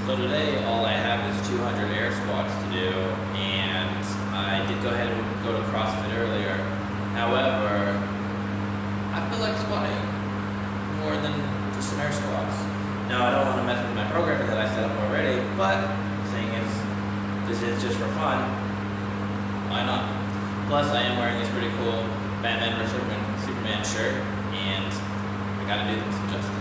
So today all I have is 200 air squats to do, and I did go ahead and go to CrossFit earlier. However, I feel like squatting more than just some air squats. Now I don't want to mess with my program that I set up already, but seeing as this is just for fun, why not? Plus I am wearing this pretty cool Batman vs Superman shirt, and I gotta do them some justice.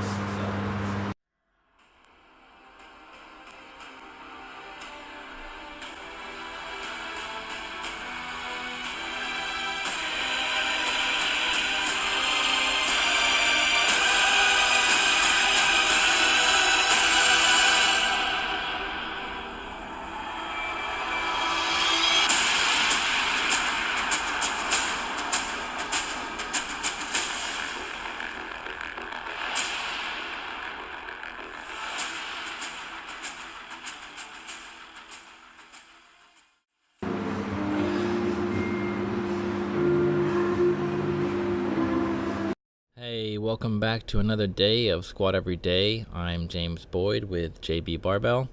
Hey, welcome back to another day of Squat Every Day. I'm James Boyd with JB-Barbell,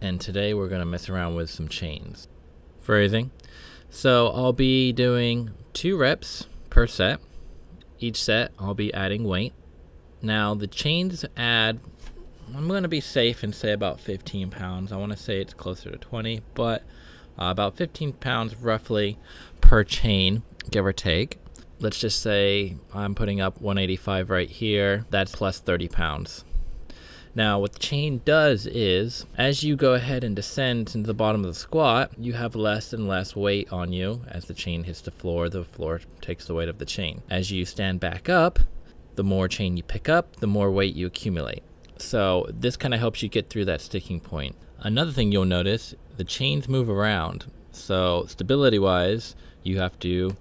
and today we're going to mess around with some chains. Phrasing. So I'll be doing 2 reps per set. Each set I'll be adding weight. Now the chains add, I'm going to be safe and say about 15 pounds. I want to say it's closer to 20, but about 15 pounds roughly per chain, give or take. Let's just say I'm putting up 185 right here. That's plus 30 pounds. Now what the chain does is, as you go ahead and descend into the bottom of the squat, you have less and less weight on you. As the chain hits the floor takes the weight of the chain. As you stand back up, the more chain you pick up, the more weight you accumulate. So this kind of helps you get through that sticking point. Another thing you'll notice, the chains move around. So stability wise, you have to,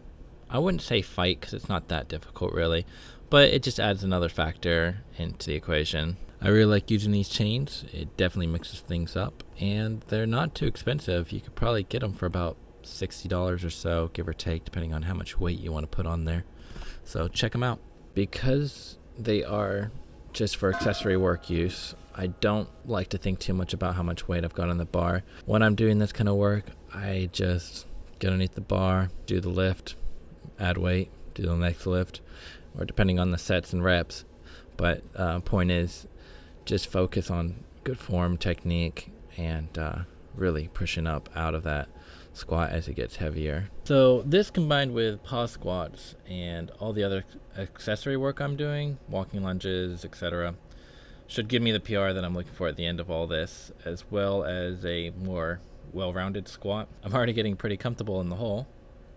I wouldn't say fight because it's not that difficult really, but it just adds another factor into the equation. I really like using these chains. It definitely mixes things up, and they're not too expensive. You could probably get them for about $60 or so, give or take, depending on how much weight you want to put on there. So check them out. Because they are just for accessory work use, I don't like to think too much about how much weight I've got on the bar. When I'm doing this kind of work, I just get underneath the bar, do the lift, add weight, do the next lift, or depending on the sets and reps. But point is, just focus on good form, technique, and really pushing up out of that squat as it gets heavier. So this combined with pause squats and all the other accessory work I'm doing, walking lunges, etc., should give me the PR that I'm looking for at the end of all this, as well as a more well-rounded squat. I'm already getting pretty comfortable in the hole,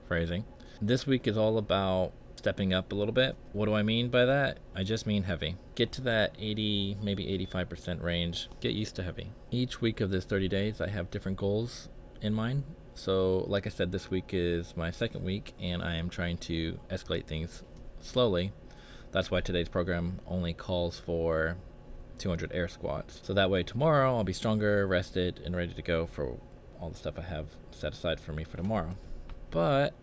phrasing. This week is all about stepping up a little bit. What do I mean by that? I just mean heavy. Get to that 80, maybe 85% range. Get used to heavy. Each week of this 30 days, I have different goals in mind. So like I said, this week is my second week, and I am trying to escalate things slowly. That's why today's program only calls for 200 air squats. So that way tomorrow I'll be stronger, rested, and ready to go for all the stuff I have set aside for me for tomorrow. But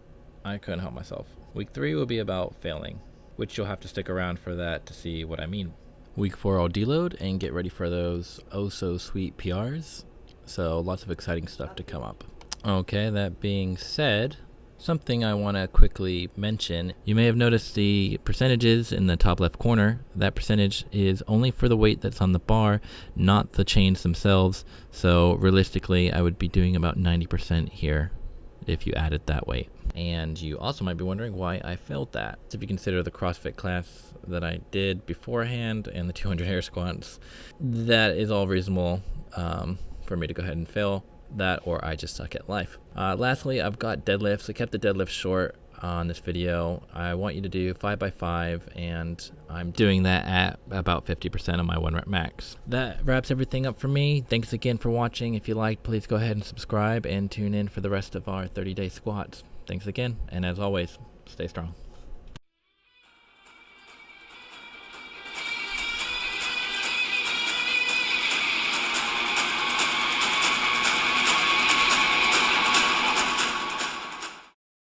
I couldn't help myself. Week 3 will be about failing, which you'll have to stick around for that to see what I mean. Week 4 I'll deload and get ready for those oh so sweet PRs. So lots of exciting stuff to come up. Okay, that being said, something I want to quickly mention. You may have noticed the percentages in the top left corner. That percentage is only for the weight that's on the bar, not the chains themselves. So realistically, I would be doing about 90% here if you added that weight. And you also might be wondering why I failed that. If you consider the CrossFit class that I did beforehand and the 200 air squats, that is all reasonable for me to go ahead and fail that, or I just suck at life. Lastly, I've got deadlifts. I kept the deadlift short on this video. I want you to do 5x5, and I'm doing that at about 50% of my 1 rep max. That wraps everything up for me. Thanks again for watching. If you liked, please go ahead and subscribe and tune in for the rest of our 30-day squats. Thanks again, and as always, stay strong.